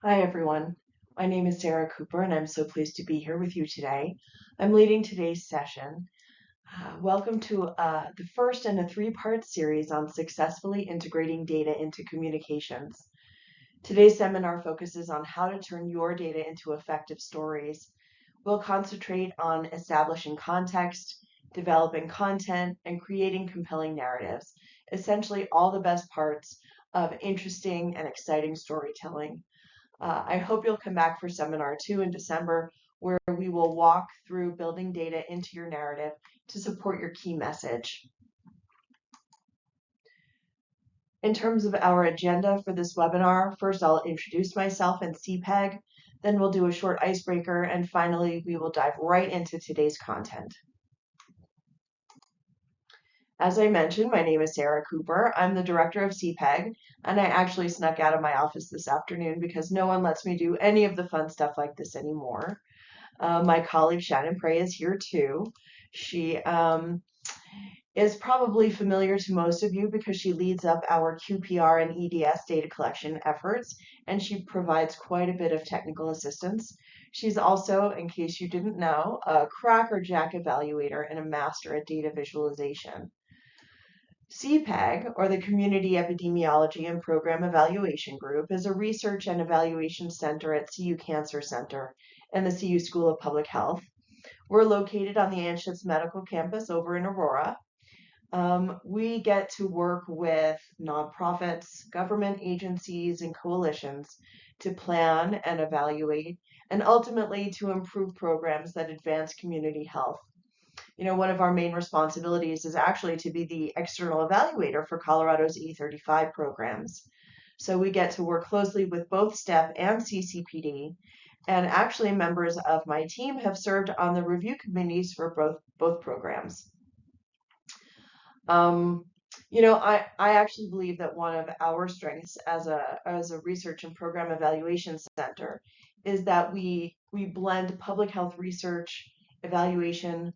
Hi, everyone. My name is Sarah Cooper, and I'm so pleased to be here with you today. I'm leading today's session. Welcome to the first in a three-part series on successfully integrating data into communications. Today's seminar focuses on how to turn your data into effective stories. We'll concentrate on establishing context, developing content, and creating compelling narratives, essentially all the best parts of interesting and exciting storytelling. I hope you'll come back for seminar 2 in December, where we will walk through building data into your narrative to support your key message. In terms of our agenda for this webinar, first I'll introduce myself and CPEG, then we'll do a short icebreaker, and finally we will dive right into today's content. As I mentioned, my name is Sarah Cooper. I'm the director of CPEG, and I actually snuck out of my office this afternoon because no one lets me do any of the fun stuff like this anymore. My colleague Shannon Prey is here too. She is probably familiar to most of you because she leads up our QPR and EDS data collection efforts, and she provides quite a bit of technical assistance. She's also, in case you didn't know, a crackerjack evaluator and a master at data visualization. CPEG, or the Community Epidemiology and Program Evaluation Group, is a research and evaluation center at CU Cancer Center and the CU School of Public Health. We're located on the Anschutz Medical Campus over in Aurora. We get to work with nonprofits, government agencies, and coalitions to plan and evaluate, and ultimately to improve programs that advance community health. One of our main responsibilities is actually to be the external evaluator for Colorado's E35 programs. So we get to work closely with both STEP and CCPD, and actually members of my team have served on the review committees for both programs. I actually believe that one of our strengths as a research and program evaluation center is that we blend public health research, evaluation,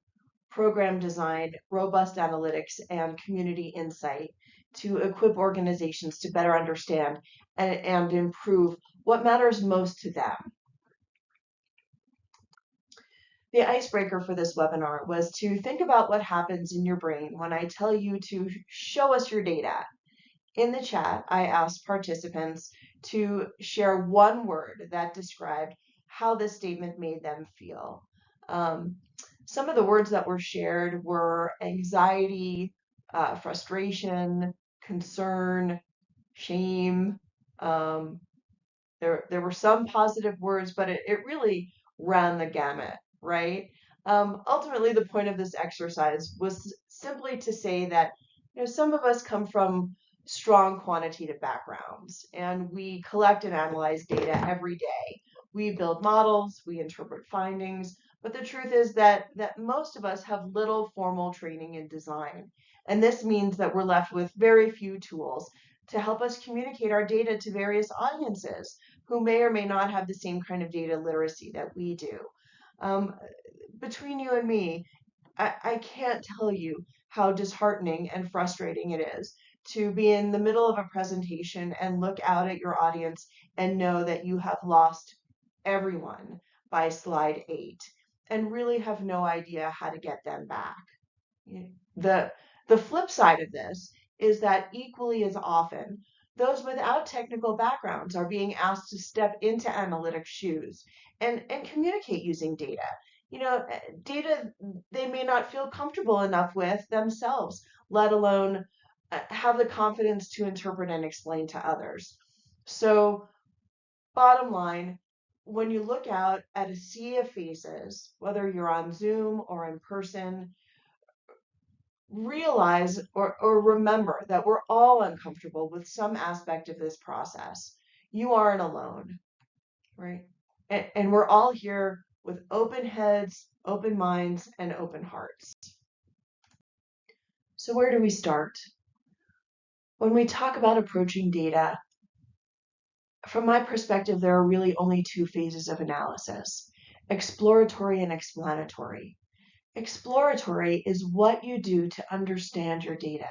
program design, robust analytics, and community insight to equip organizations to better understand and improve what matters most to them. The icebreaker for this webinar was to think about what happens in your brain when I tell you to show us your data. In the chat, I asked participants to share one word that described how this statement made them feel. Some of the words that were shared were anxiety, frustration, concern, shame. There were some positive words, but it really ran the gamut, right? Ultimately, the point of this exercise was simply to say that some of us come from strong quantitative backgrounds, and we collect and analyze data every day. We build models, we interpret findings, but the truth is that most of us have little formal training in design. And this means that we're left with very few tools to help us communicate our data to various audiences who may or may not have the same kind of data literacy that we do. Between you and me, I can't tell you how disheartening and frustrating it is to be in the middle of a presentation and look out at your audience and know that you have lost everyone by slide 8 and really have no idea how to get them back. The flip side of this is that equally as often, those without technical backgrounds are being asked to step into analytic shoes and communicate using data. Data they may not feel comfortable enough with themselves, let alone have the confidence to interpret and explain to others. So, bottom line, when you look out at a sea of faces, whether you're on Zoom or in person, realize or remember that we're all uncomfortable with some aspect of this process. You aren't alone, right? And we're all here with open heads, open minds, and open hearts. So where do we start? When we talk about approaching data, from my perspective, there are really only two phases of analysis: exploratory and explanatory. Exploratory is what you do to understand your data.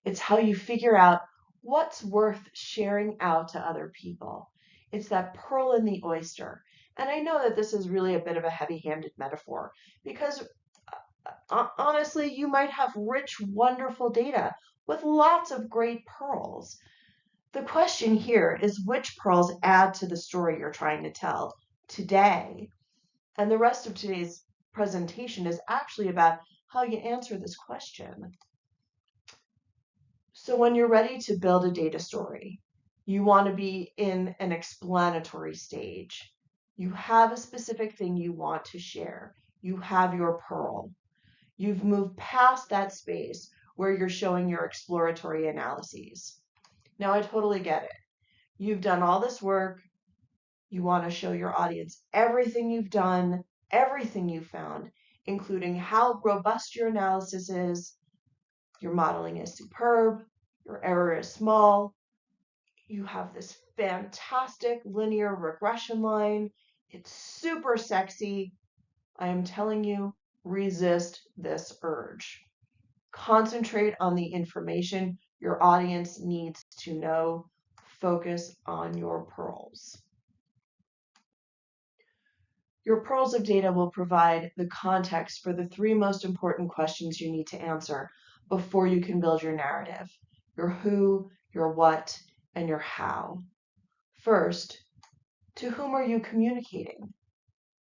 It's how you figure out what's worth sharing out to other people. It's that pearl in the oyster. And I know that this is really a bit of a heavy-handed metaphor because honestly, you might have rich, wonderful data with lots of great pearls. The question here is which pearls add to the story you're trying to tell today. And the rest of today's presentation is actually about how you answer this question. So when you're ready to build a data story, you want to be in an explanatory stage. You have a specific thing you want to share. You have your pearl. You've moved past that space where you're showing your exploratory analyses. Now, I totally get it. You've done all this work. You want to show your audience everything you've done, everything you found, including how robust your analysis is. Your modeling is superb. Your error is small. You have this fantastic linear regression line. It's super sexy. I am telling you, resist this urge. Concentrate on the information your audience needs to know. Focus on your pearls. Your pearls of data will provide the context for the 3 most important questions you need to answer before you can build your narrative: your who, your what, and your how. First, to whom are you communicating?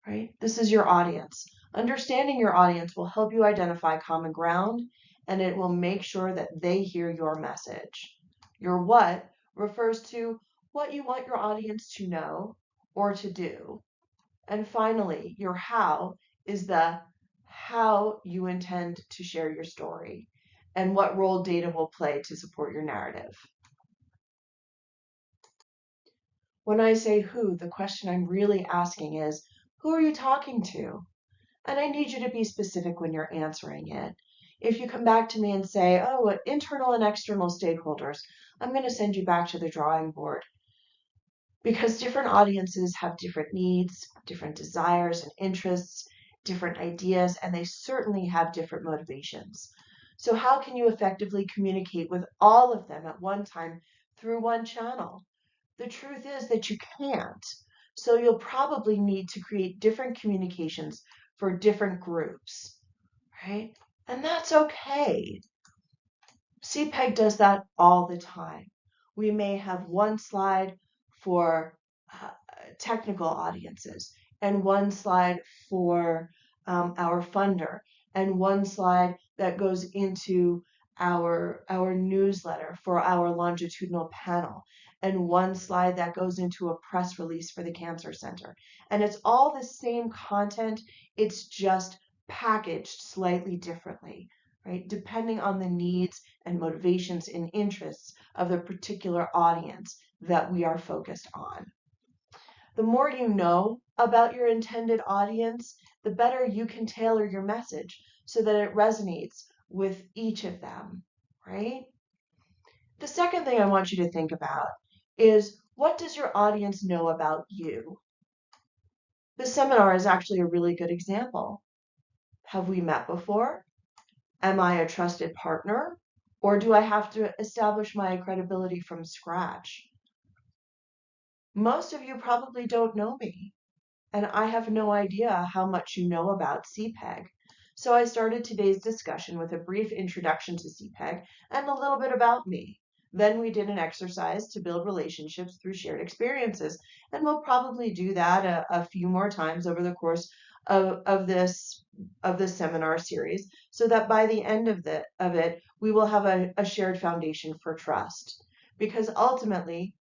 Right? This is your audience. Understanding your audience will help you identify common ground, and it will make sure that they hear your message. Your what refers to what you want your audience to know or to do. And finally, your how is the how you intend to share your story and what role data will play to support your narrative. When I say who, the question I'm really asking is, who are you talking to? And I need you to be specific when you're answering it. If you come back to me and say, oh, internal and external stakeholders, I'm going to send you back to the drawing board. Because different audiences have different needs, different desires and interests, different ideas, and they certainly have different motivations. So how can you effectively communicate with all of them at one time through one channel? The truth is that you can't. So you'll probably need to create different communications for different groups, right? And that's okay. CPEG does that all the time. We may have one slide for technical audiences and one slide for our funder and one slide that goes into our newsletter for our longitudinal panel and one slide that goes into a press release for the Cancer Center. And it's all the same content, it's just packaged slightly differently, right? Depending on the needs and motivations and interests of the particular audience that we are focused on. The more you know about your intended audience, the better you can tailor your message so that it resonates with each of them, right? The second thing I want you to think about is, what does your audience know about you? This seminar is actually a really good example. Have we met before? Am I a trusted partner? Or do I have to establish my credibility from scratch? Most of you probably don't know me, and I have no idea how much you know about CPEG. So I started today's discussion with a brief introduction to CPEG and a little bit about me. Then we did an exercise to build relationships through shared experiences, and we'll probably do that a few more times over the course of this seminar series, so that by the end of it, we will have a shared foundation for trust. Because ultimately,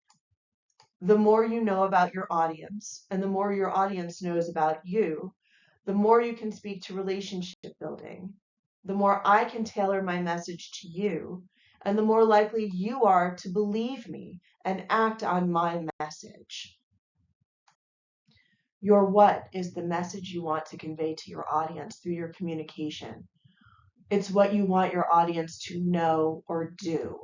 the more you know about your audience and the more your audience knows about you, the more you can speak to relationship building, the more I can tailor my message to you, and the more likely you are to believe me and act on my message. Your what is the message you want to convey to your audience through your communication. It's what you want your audience to know or do.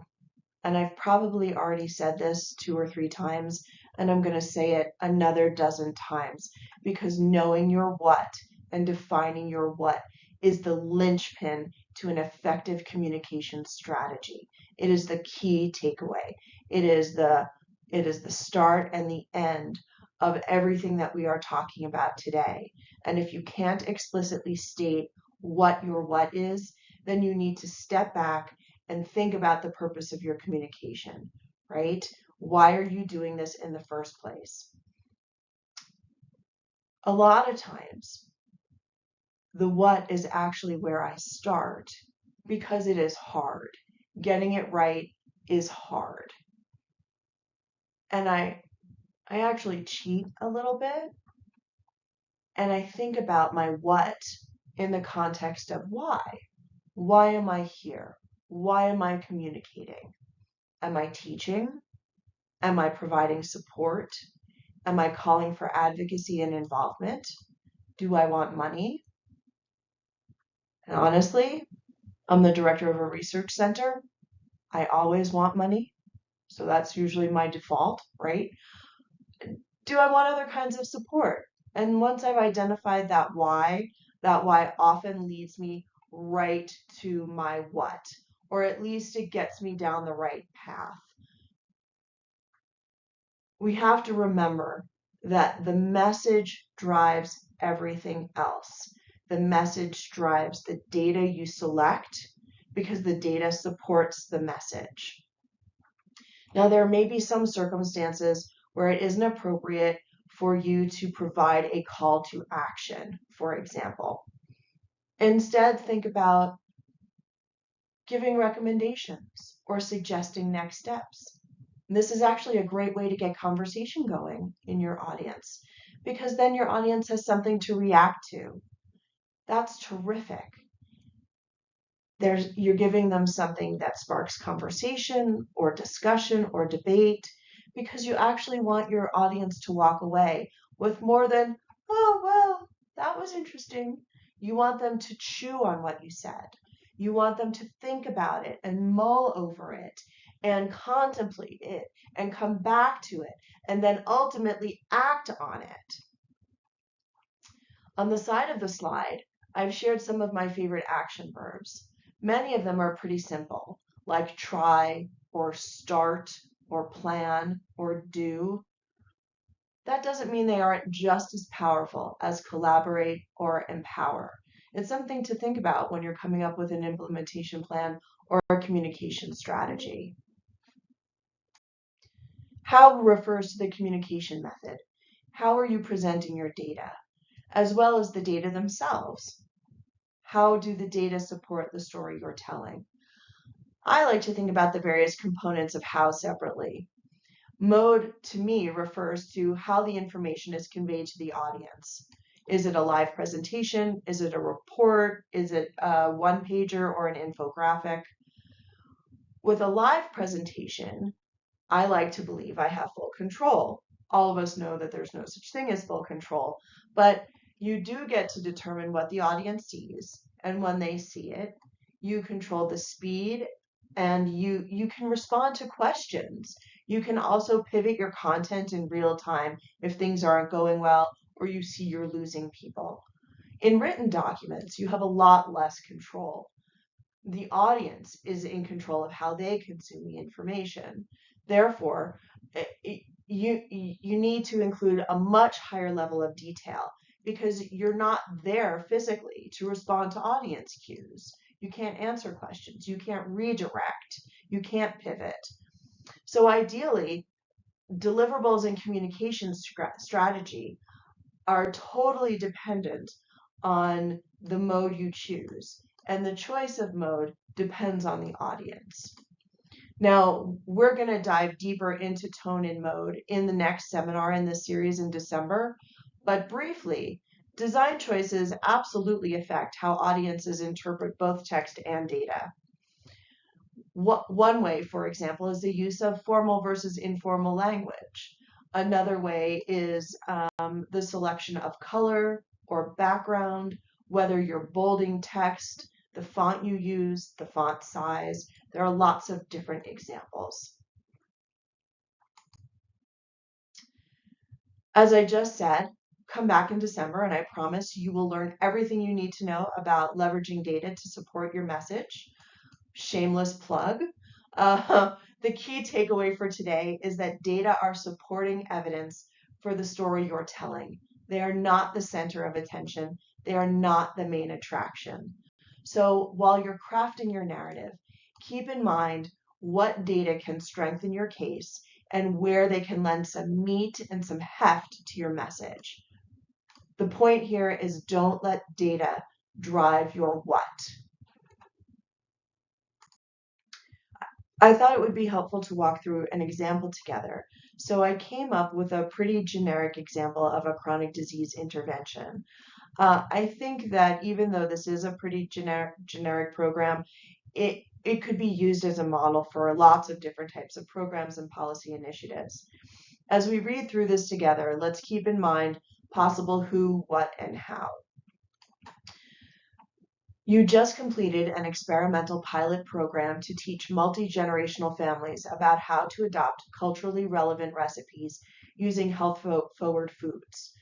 And I've probably already said this 2 or 3 times, and I'm going to say it another dozen times, because knowing your what and defining your what is the linchpin to an effective communication strategy. It is the key takeaway. It is the start and the end of everything that we are talking about today. And if you can't explicitly state what your what is, then you need to step back and think about the purpose of your communication, right? Why are you doing this in the first place? A lot of times, the what is actually where I start because it is hard. Getting it right is hard. And I actually cheat a little bit and I think about my what in the context of why. Why am I here? Why am I communicating? Am I teaching? Am I providing support? Am I calling for advocacy and involvement? Do I want money? And honestly, I'm the director of a research center. I always want money. So that's usually my default, right? Do I want other kinds of support? And once I've identified that why often leads me right to my what, or at least it gets me down the right path. We have to remember that the message drives everything else. The message drives the data you select because the data supports the message. Now, there may be some circumstances where it isn't appropriate for you to provide a call to action, for example. Instead, think about giving recommendations or suggesting next steps. This is actually a great way to get conversation going in your audience because then your audience has something to react to. That's terrific. You're giving them something that sparks conversation or discussion or debate because you actually want your audience to walk away with more than, oh, well, that was interesting. You want them to chew on what you said. You want them to think about it and mull over it and contemplate it and come back to it and then ultimately act on it. On the side of the slide, I've shared some of my favorite action verbs. Many of them are pretty simple, like try or start or plan or do. That doesn't mean they aren't just as powerful as collaborate or empower. It's something to think about when you're coming up with an implementation plan or a communication strategy. How refers to the communication method. How are you presenting your data, as well as the data themselves? How do the data support the story you're telling? I like to think about the various components of how separately. Mode, to me, refers to how the information is conveyed to the audience. Is it a live presentation? Is it a report? Is it a one-pager or an infographic? With a live presentation, I like to believe I have full control. All of us know that there's no such thing as full control, but you do get to determine what the audience sees, and when they see it, you control the speed and you can respond to questions. You can also pivot your content in real time if things aren't going well or you see you're losing people. In written documents, you have a lot less control. The audience is in control of how they consume the information. Therefore, you need to include a much higher level of detail because you're not there physically to respond to audience cues. You can't answer questions. You can't redirect. You can't pivot. So ideally, deliverables and communication strategy are totally dependent on the mode you choose. And the choice of mode depends on the audience. Now, we're going to dive deeper into tone and mode in the next seminar in this series in December. But briefly, design choices absolutely affect how audiences interpret both text and data. One way, for example, is the use of formal versus informal language. Another way is the selection of color or background, whether you're bolding text, the font you use, the font size. There are lots of different examples. As I just said, come back in December, and I promise you will learn everything you need to know about leveraging data to support your message. Shameless plug. The key takeaway for today is that data are supporting evidence for the story you're telling. They are not the center of attention. They are not the main attraction. So while you're crafting your narrative, keep in mind what data can strengthen your case and where they can lend some meat and some heft to your message. The point here is don't let data drive your what. I thought it would be helpful to walk through an example together. So I came up with a pretty generic example of a chronic disease intervention. I think that even though this is a pretty generic program, it could be used as a model for lots of different types of programs and policy initiatives. As we read through this together, let's keep in mind possible who, what, and how. You just completed an experimental pilot program to teach multi-generational families about how to adopt culturally relevant recipes using health-forward foods.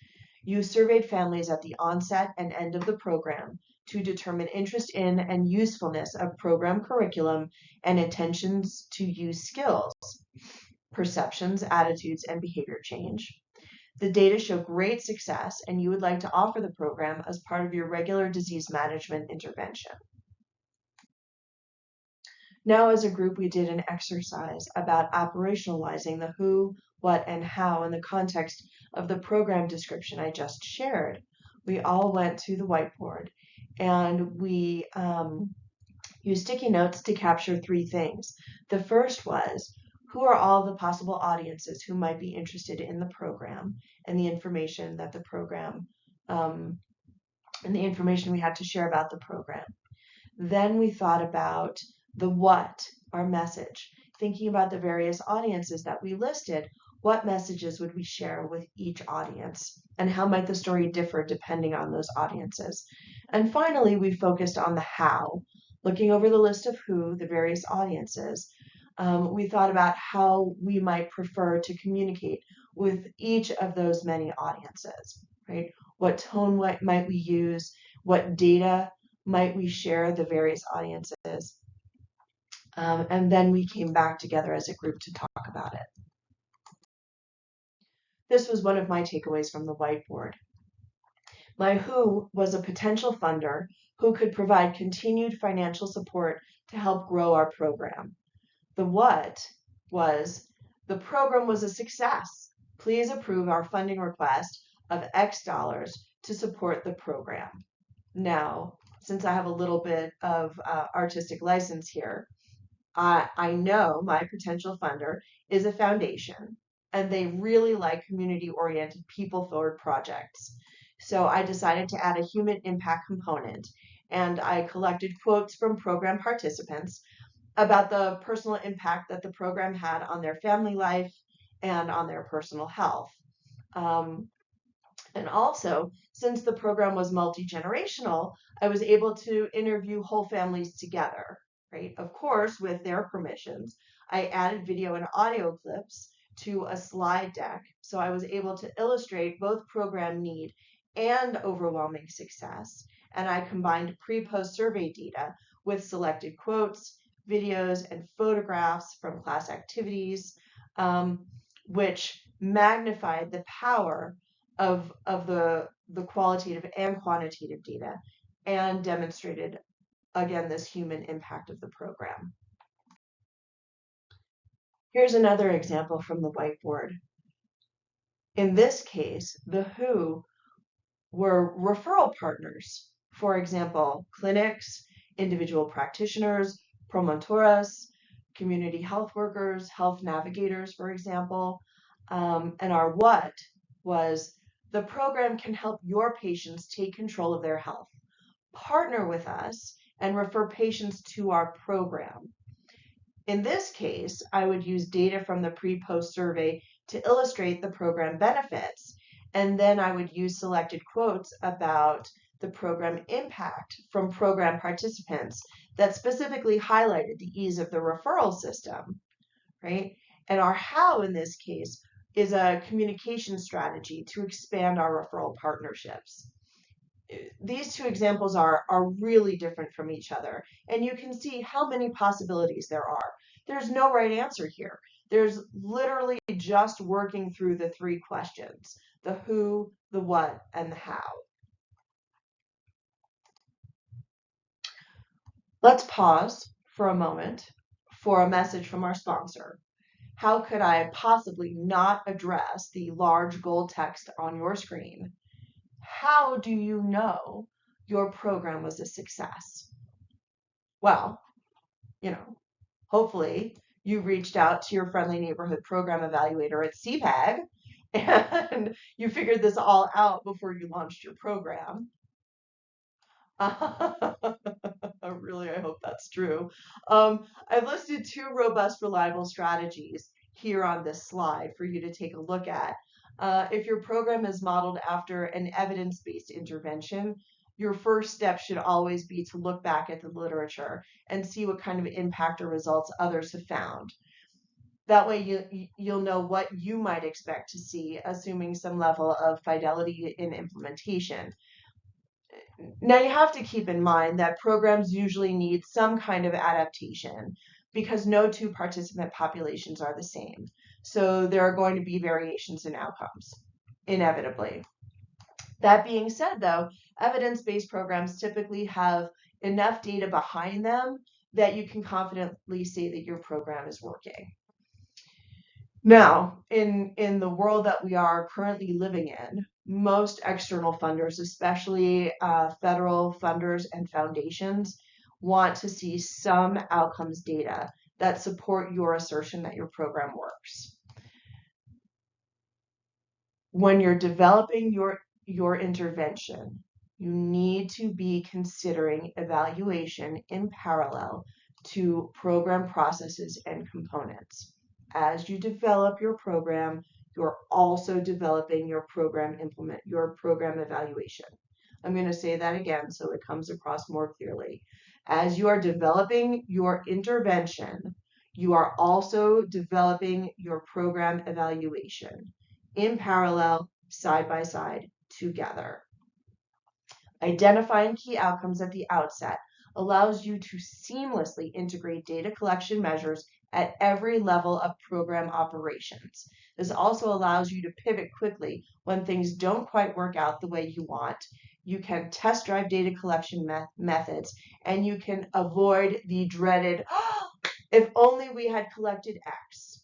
You surveyed families at the onset and end of the program to determine interest in and usefulness of program curriculum and attentions to use skills, perceptions, attitudes, and behavior change. The data show great success, and you would like to offer the program as part of your regular disease management intervention. Now, as a group, we did an exercise about operationalizing the who, what, and how in the context of the program description I just shared. We all went to the whiteboard, and we used sticky notes to capture 3 things. The first was, who are all the possible audiences who might be interested in the program and the information that the program and the information we had to share about the program. Then we thought about the what, our message, thinking about the various audiences that we listed. What messages would we share with each audience, and how might the story differ depending on those audiences? And finally, we focused on the how. Looking over the list of who, the various audiences, we thought about how we might prefer to communicate with each of those many audiences, right? What tone might we use? What data might we share the various audiences? And then we came back together as a group to talk about it. This was one of my takeaways from the whiteboard. My who was a potential funder who could provide continued financial support to help grow our program. The what was, the program was a success. Please approve our funding request of X dollars to support the program. Now, since I have a little bit of artistic license here, I know my potential funder is a foundation, and they really like community-oriented, people-forward projects. So I decided to add a human impact component, and I collected quotes from program participants about the personal impact that the program had on their family life and on their personal health. And also, since the program was multi-generational, I was able to interview whole families together, right? Of course, with their permissions. I added video and audio clips to a slide deck, so I was able to illustrate both program need and overwhelming success. And I combined pre-post survey data with selected quotes, videos, and photographs from class activities, which magnified the power of the qualitative and quantitative data and demonstrated, again, this human impact of the program. Here's another example from the whiteboard. In this case, the who were referral partners. For example, clinics, individual practitioners, promotoras, community health workers, health navigators, for example. And our what was, the program can help your patients take control of their health. Partner with us and refer patients to our program. In this case, I would use data from the pre-post survey to illustrate the program benefits, and then I would use selected quotes about the program impact from program participants that specifically highlighted the ease of the referral system, right? And our how in this case is a communication strategy to expand our referral partnerships. These two examples are really different from each other, and you can see how many possibilities there are. There's no right answer here. There's literally just working through the three questions: the who, the what, and the how. Let's pause for a moment for a message from our sponsor. How could I possibly not address the large gold text on your screen? How do you know your program was a success? Well, hopefully you reached out to your friendly neighborhood program evaluator at CPEG and you figured this all out before you launched your program. Really, I hope that's true. I've listed 2 robust, reliable strategies here on this slide for you to take a look at. If your program is modeled after an evidence-based intervention, your first step should always be to look back at the literature and see what kind of impact or results others have found. That way you'll know what you might expect to see, assuming some level of fidelity in implementation. Now you have to keep in mind that programs usually need some kind of adaptation because no two participant populations are the same. So there are going to be variations in outcomes, inevitably. That being said, though, evidence-based programs typically have enough data behind them that you can confidently say that your program is working. Now, in the world that we are currently living in, most external funders, especially federal funders and foundations, want to see some outcomes data that support your assertion that your program works. When you're developing your intervention, you need to be considering evaluation in parallel to program processes and components. As you develop your program, you're also developing your program evaluation. I'm going to say that again so it comes across more clearly. As you are developing your intervention, you are also developing your program evaluation in parallel, side by side, together. Identifying key outcomes at the outset allows you to seamlessly integrate data collection measures at every level of program operations. This also allows you to pivot quickly when things don't quite work out the way you want. You can test drive data collection methods, and you can avoid the dreaded, if only we had collected X.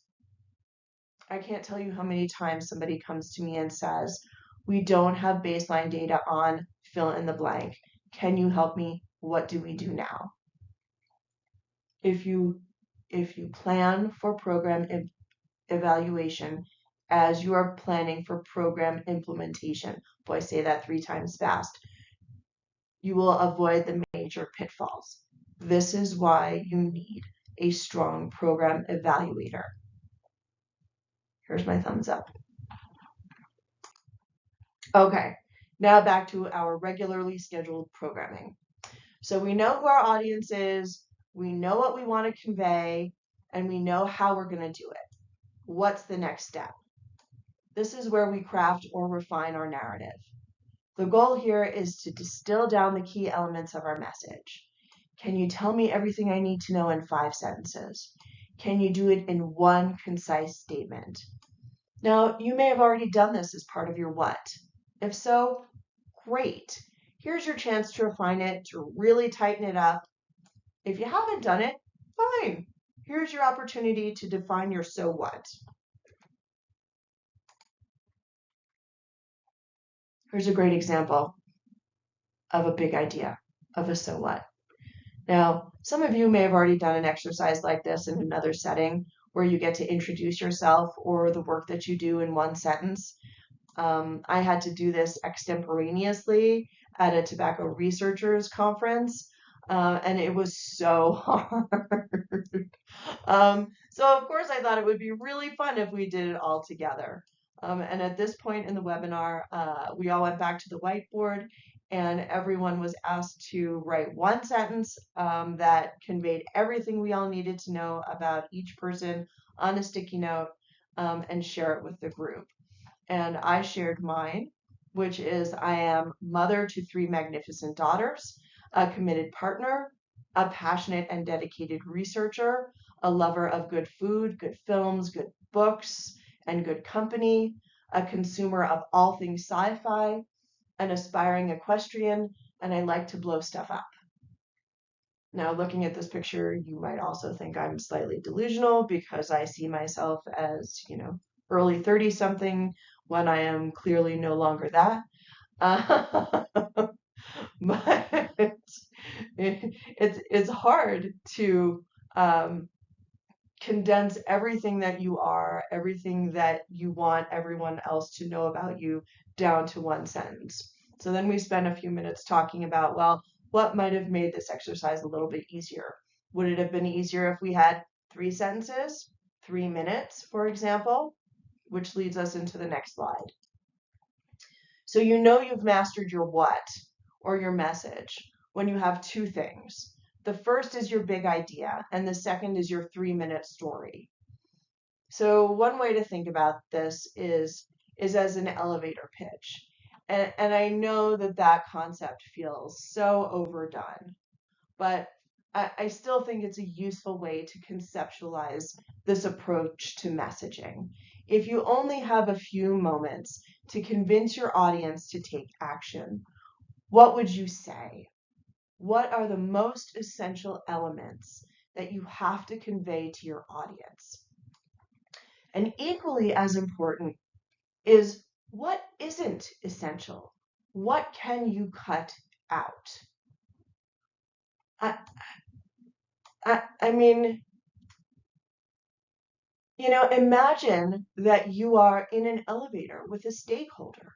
I can't tell you how many times somebody comes to me and says, we don't have baseline data on fill in the blank. Can you help me? What do we do now? If you plan for program evaluation as you are planning for program implementation, boy, say that 3 times fast, you will avoid the major pitfalls. This is why you need a strong program evaluator. Here's my thumbs up. Okay, now back to our regularly scheduled programming. So we know who our audience is, we know what we want to convey, and we know how we're going to do it. What's the next step? This is where we craft or refine our narrative. The goal here is to distill down the key elements of our message. Can you tell me everything I need to know in 5 sentences? Can you do it in 1 concise statement? Now, you may have already done this as part of your what. If so, great. Here's your chance to refine it, to really tighten it up. If you haven't done it, fine. Here's your opportunity to define your so what. Here's a great example of a big idea, of a so what. Now, some of you may have already done an exercise like this in another setting where you get to introduce yourself or the work that you do in 1 sentence. I had to do this extemporaneously at a tobacco researchers conference, and it was so hard. So of course I thought it would be really fun if we did it all together. And at this point in the webinar, we all went back to the whiteboard and everyone was asked to write 1 sentence that conveyed everything we all needed to know about each person on a sticky note. and share it with the group. And I shared mine, which is I am mother to 3 magnificent daughters, a committed partner, a passionate and dedicated researcher, a lover of good food, good films, good books, and good company, a consumer of all things sci-fi, an aspiring equestrian, and I like to blow stuff up. Now, looking at this picture, you might also think I'm slightly delusional because I see myself as, early 30 something when I am clearly no longer that. Uh, but it's hard to condense everything that you are, everything that you want everyone else to know about you down to one sentence. So then we spend a few minutes talking about, well, what might have made this exercise a little bit easier? Would it have been easier if we had 3 sentences, 3 minutes, for example? Which leads us into the next slide. So you know you've mastered your what or your message when you have 2 things. The first is your big idea, and the second is your 3-minute story. So one way to think about this is as an elevator pitch. And I know that that concept feels so overdone, but I still think it's a useful way to conceptualize this approach to messaging. If you only have a few moments to convince your audience to take action, what would you say? What are the most essential elements that you have to convey to your audience? And equally as important is what isn't essential? What can you cut out? I, I mean, imagine that you are in an elevator with a stakeholder.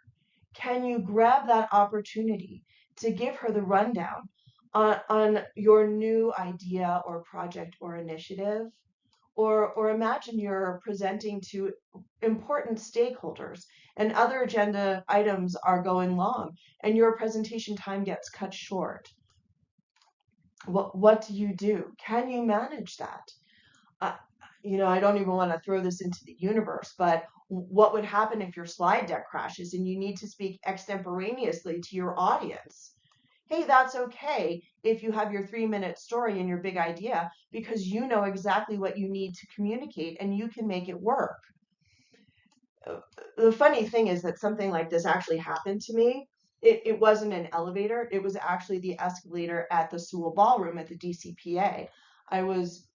Can you grab that opportunity to give her the rundown on your new idea or project or initiative? Or imagine you're presenting to important stakeholders and other agenda items are going long and your presentation time gets cut short. What do you do? Can you manage that? Uh, I don't even want to throw this into the universe, but what would happen if your slide deck crashes and you need to speak extemporaneously to your audience? Hey, that's okay if you have your 3-minute story and your big idea because you know exactly what you need to communicate and you can make it work. The funny thing is that something like this actually happened to me. It wasn't an elevator, it was actually the escalator at the Sewell Ballroom at the DCPA. I was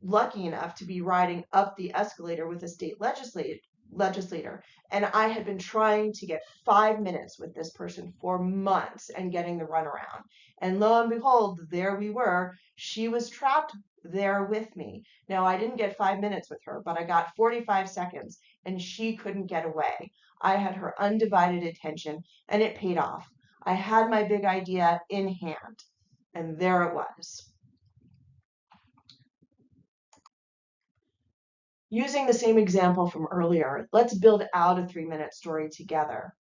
lucky enough to be riding up the escalator with a state legislator, and I had been trying to get 5 minutes with this person for months and getting the runaround. And lo and behold, there we were. She was trapped there with me. Now, I didn't get 5 minutes with her, but I got 45 seconds, and she couldn't get away. I had her undivided attention, and it paid off. I had my big idea in hand, and there it was. Using the same example from earlier, let's build out a 3-minute story together.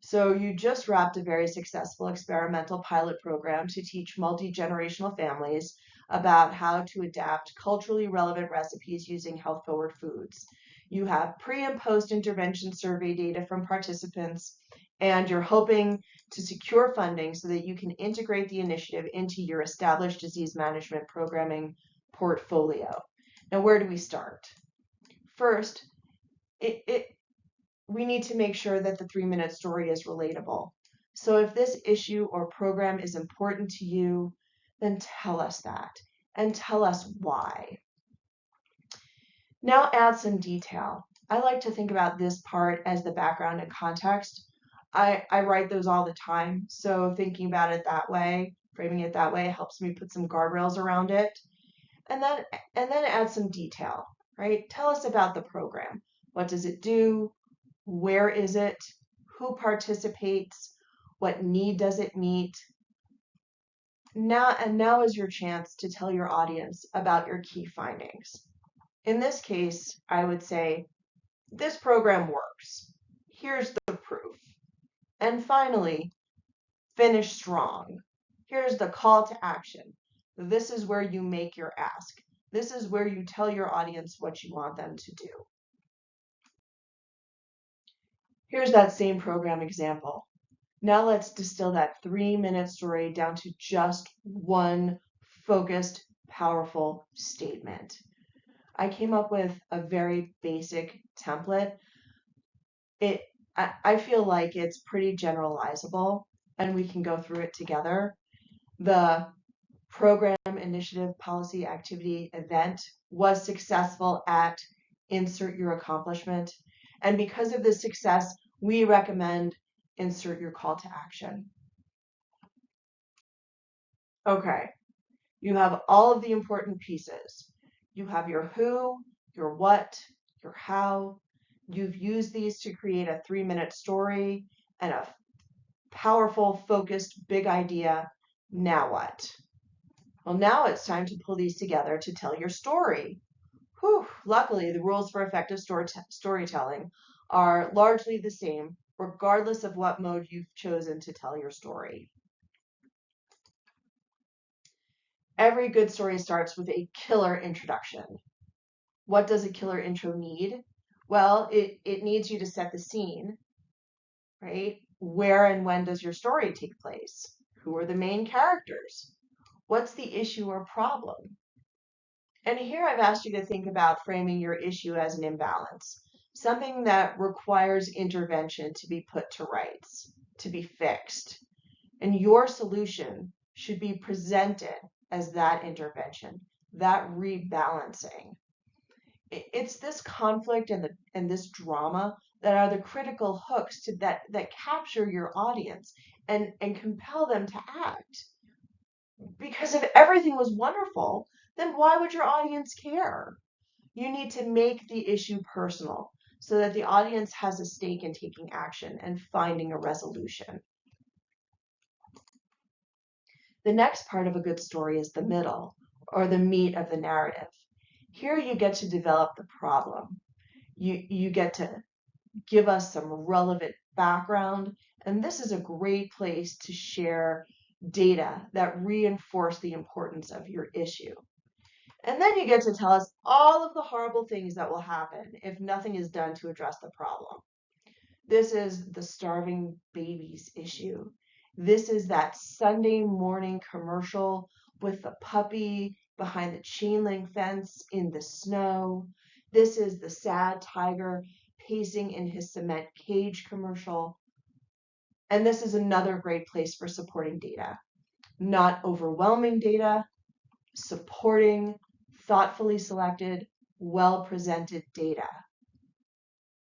So you just wrapped a very successful experimental pilot program to teach multi-generational families about how to adapt culturally relevant recipes using health-forward foods. You have pre- and post-intervention survey data from participants, and you're hoping to secure funding so that you can integrate the initiative into your established disease management programming portfolio. Now, where do we start? First, we need to make sure that the 3-minute story is relatable. So if this issue or program is important to you, then tell us that and tell us why. Now add some detail. I like to think about this part as the background and context. I write those all the time, so thinking about it that way, framing it that way, helps me put some guardrails around it. And then add some detail, right? Tell us about the program. What does it do? Where is it? Who participates? What need does it meet? Now is your chance to tell your audience about your key findings. In this case, I would say, this program works. Here's the proof. And finally, finish strong. Here's the call to action. This is where you make your ask. This is where you tell your audience what you want them to do. Here's that same program example. Now let's distill that 3-minute story down to just one focused, powerful statement. I came up with a very basic template. I feel like it's pretty generalizable, and we can go through it together. The program, initiative, policy, activity, event was successful at insert your accomplishment. And because of this success, we recommend insert your call to action. Okay, you have all of the important pieces. You have your who, your what, your how. You've used these to create a 3-minute story and a powerful, focused, big idea. Now what? Well, now it's time to pull these together to tell your story. Whew, luckily, the rules for effective storytelling are largely the same, regardless of what mode you've chosen to tell your story. Every good story starts with a killer introduction. What does a killer intro need? Well, it needs you to set the scene, right? Where and when does your story take place? Who are the main characters? What's the issue or problem? And here I've asked you to think about framing your issue as an imbalance, something that requires intervention to be put to rights, to be fixed. And your solution should be presented as that intervention, that rebalancing. It's this conflict and this drama that are the critical hooks that capture your audience and compel them to act. Because if everything was wonderful, then why would your audience care? You need to make the issue personal so that the audience has a stake in taking action and finding a resolution. The next part of a good story is the middle, or the meat of the narrative. Here you get to develop the problem. You get to give us some relevant background, and this is a great place to share data that reinforce the importance of your issue. And then you get to tell us all of the horrible things that will happen if nothing is done to address the problem. This is the starving babies issue. This is that Sunday morning commercial with the puppy behind the chain link fence in the snow. This is the sad tiger pacing in his cement cage commercial. And this is another great place for supporting data. Not overwhelming data, supporting, thoughtfully selected, well-presented data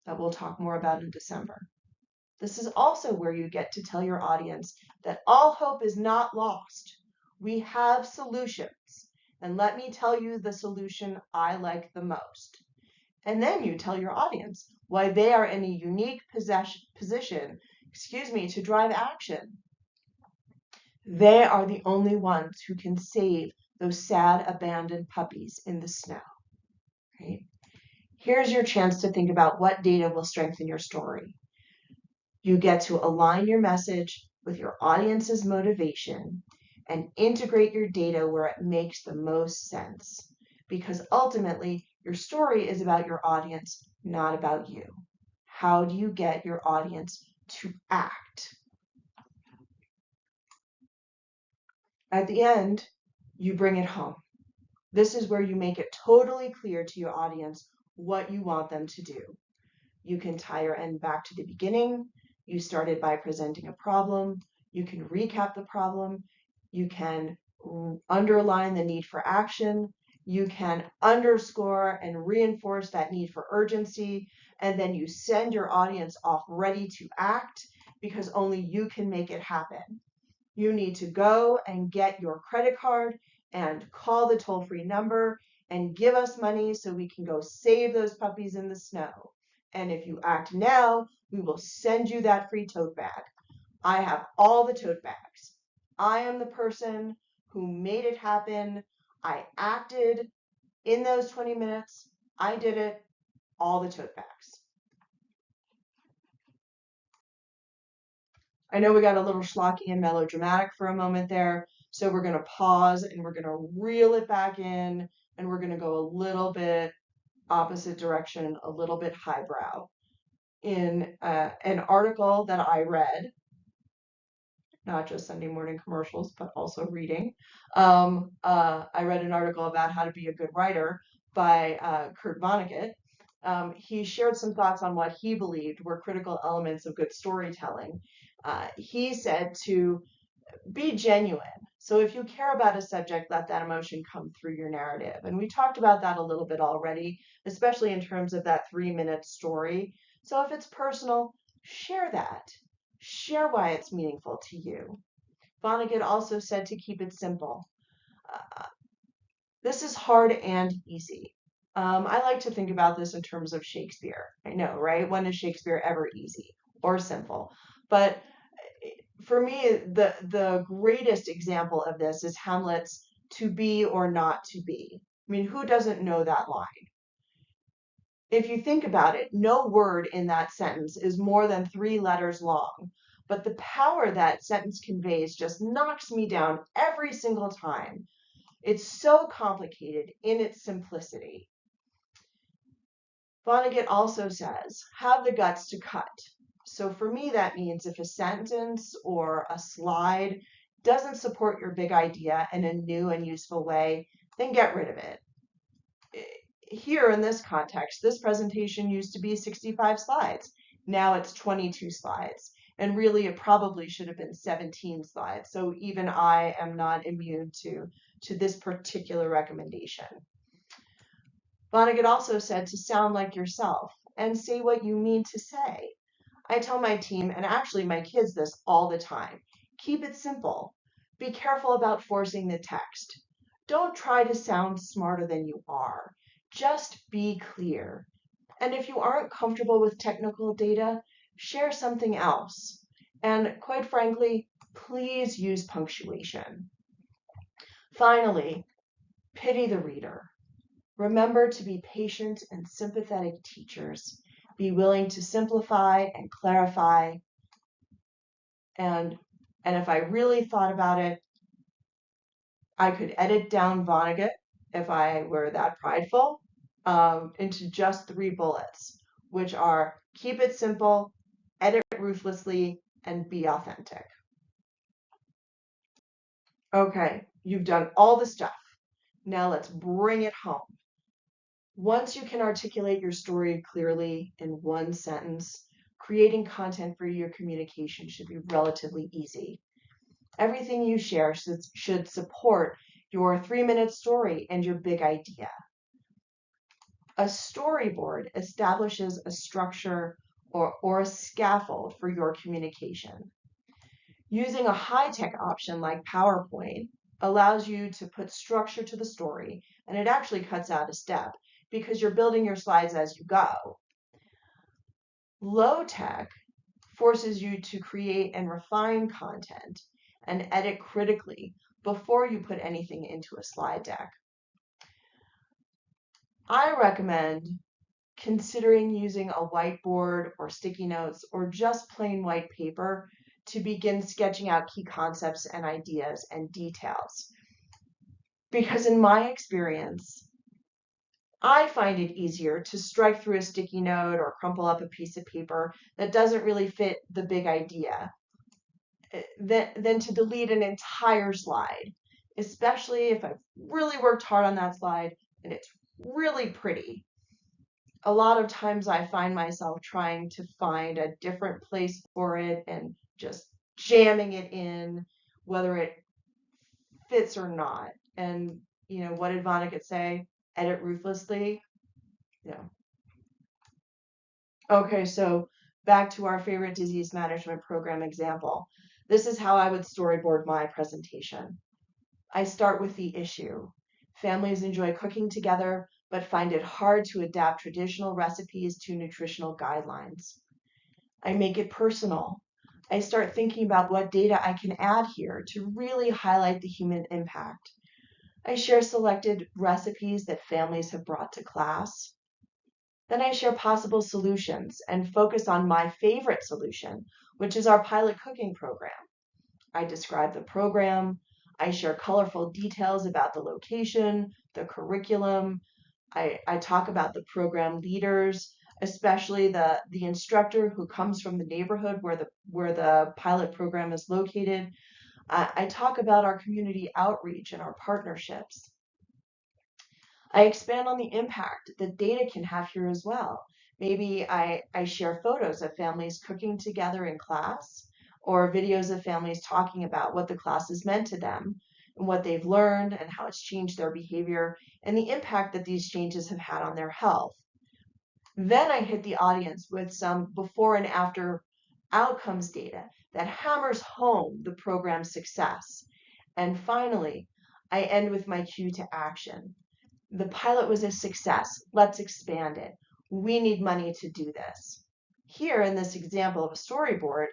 that we'll talk more about in December. This is also where you get to tell your audience that all hope is not lost. We have solutions, and let me tell you the solution I like the most. And then you tell your audience why they are in a unique position, to drive action. They are the only ones who can save those sad abandoned puppies in the snow, right? Here's your chance to think about what data will strengthen your story. You get to align your message with your audience's motivation and integrate your data where it makes the most sense. Because ultimately, your story is about your audience, not about you. How do you get your audience to act? At the end, you bring it home. This is where you make it totally clear to your audience what you want them to do. You can tie your end back to the beginning. You started by presenting a problem. You can recap the problem. You can underline the need for action. You can underscore and reinforce that need for urgency. And then you send your audience off ready to act because only you can make it happen. You need to go and get your credit card and call the toll-free number and give us money so we can go save those puppies in the snow. And if you act now, we will send you that free tote bag. I have all the tote bags. I am the person who made it happen. I acted in those 20 minutes. I did it, all the tote bags. I know we got a little schlocky and melodramatic for a moment there, so we're going to pause and we're going to reel it back in, and we're going to go a little bit opposite direction, a little bit highbrow. in an article that I read, not just Sunday morning commercials, but also reading. I read an article about how to be a good writer by Kurt Vonnegut. He shared some thoughts on what he believed were critical elements of good storytelling. He said to be genuine. So if you care about a subject, let that emotion come through your narrative. And we talked about that a little bit already, especially in terms of that 3-minute story. So if it's personal, share that. Share why it's meaningful to you. Vonnegut also said to keep it simple. This is hard and easy. I like to think about this in terms of Shakespeare. I know, right? When is Shakespeare ever easy or simple? But for me, the greatest example of this is Hamlet's "to be or not to be." I mean, who doesn't know that line? If you think about it, no word in that sentence is more than 3 letters long, but the power that sentence conveys just knocks me down every single time. It's so complicated in its simplicity. Vonnegut also says, have the guts to cut. So for me, that means if a sentence or a slide doesn't support your big idea in a new and useful way, then get rid of it. Here in this context, this presentation used to be 65 slides. Now it's 22 slides. And really, it probably should have been 17 slides. So even I am not immune to this particular recommendation. Vonnegut also said to sound like yourself and say what you mean to say. I tell my team, and actually my kids, this all the time. Keep it simple. Be careful about forcing the text. Don't try to sound smarter than you are. Just be clear. And if you aren't comfortable with technical data, share something else. And quite frankly, please use punctuation. Finally, pity the reader. Remember to be patient and sympathetic teachers. Be willing to simplify and clarify. And if I really thought about it, I could edit down Vonnegut, if I were that prideful, into just 3 bullets, which are keep it simple, edit ruthlessly, and be authentic. Okay, you've done all the stuff. Now let's bring it home. Once you can articulate your story clearly in one sentence, creating content for your communication should be relatively easy. Everything you share should support your 3-minute story and your big idea. A storyboard establishes a structure or a scaffold for your communication. Using a high-tech option like PowerPoint allows you to put structure to the story, and it actually cuts out a step because you're building your slides as you go. Low-tech forces you to create and refine content and edit critically before you put anything into a slide deck. I recommend considering using a whiteboard or sticky notes or just plain white paper to begin sketching out key concepts and ideas and details. Because in my experience, I find it easier to strike through a sticky note or crumple up a piece of paper that doesn't really fit the big idea than to delete an entire slide, especially if I've really worked hard on that slide and it's really pretty. A lot of times I find myself trying to find a different place for it and just jamming it in, whether it fits or not. And, what did Vonnegut say? Edit ruthlessly? Yeah. Okay, so back to our favorite disease management program example. This is how I would storyboard my presentation. I start with the issue. Families enjoy cooking together, but find it hard to adapt traditional recipes to nutritional guidelines. I make it personal. I start thinking about what data I can add here to really highlight the human impact. I share selected recipes that families have brought to class. Then I share possible solutions and focus on my favorite solution, which is our pilot cooking program. I describe the program. I share colorful details about the location, the curriculum. I talk about the program leaders. especially the instructor who comes from the neighborhood where the pilot program is located. I talk about our community outreach and our partnerships. I expand on the impact that data can have here as well. Maybe I share photos of families cooking together in class, or videos of families talking about what the class has meant to them and what they've learned and how it's changed their behavior and the impact that these changes have had on their health. Then I hit the audience with some before and after outcomes data that hammers home the program's success. And finally, I end with my cue to action. The pilot was a success. Let's expand it. We need money to do this. Here in this example of a storyboard,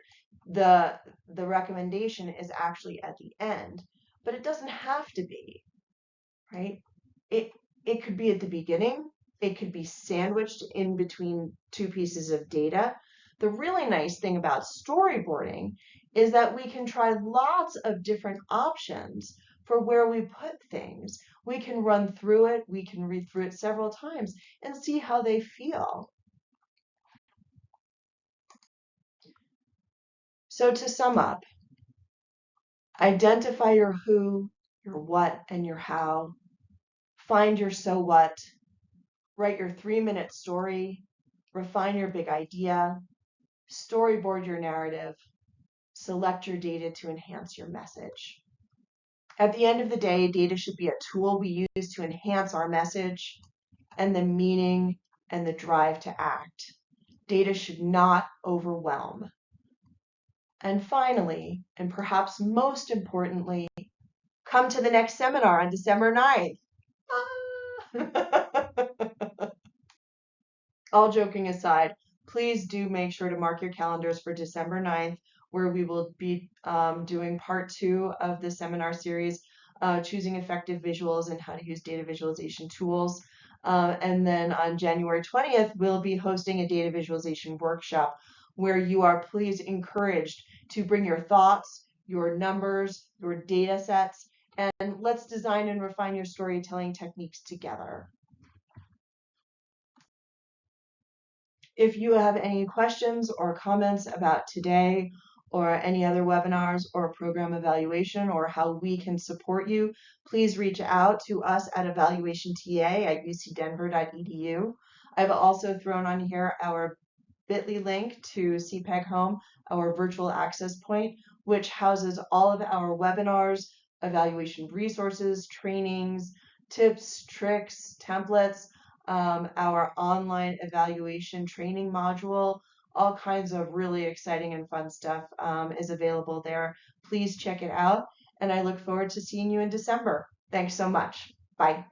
the recommendation is actually at the end, but it doesn't have to be, right? It could be at the beginning. It could be sandwiched in between two pieces of data. The really nice thing about storyboarding is that we can try lots of different options for where we put things. We can run through it, we can read through it several times and see how they feel. So to sum up, identify your who, your what, and your how. Find your so what. Write your 3-minute story. Refine your big idea. Storyboard your narrative. Select your data to enhance your message. At the end of the day, data should be a tool we use to enhance our message and the meaning and the drive to act. Data should not overwhelm. And finally, and perhaps most importantly, come to the next seminar on December 9th. All joking aside, please do make sure to mark your calendars for December 9th, where we will be doing part 2 of the seminar series, choosing effective visuals and how to use data visualization tools. And then on January 20th, we'll be hosting a data visualization workshop where you are please encouraged to bring your thoughts, your numbers, your data sets, and let's design and refine your storytelling techniques together. If you have any questions or comments about today or any other webinars or program evaluation or how we can support you, please reach out to us at evaluationta@ucdenver.edu. I've also thrown on here our bit.ly link to CPEG Home, our virtual access point, which houses all of our webinars, evaluation resources, trainings, tips, tricks, templates, our online evaluation training module, all kinds of really exciting and fun stuff is available there. Please check it out, and I look forward to seeing you in December. Thanks so much. Bye.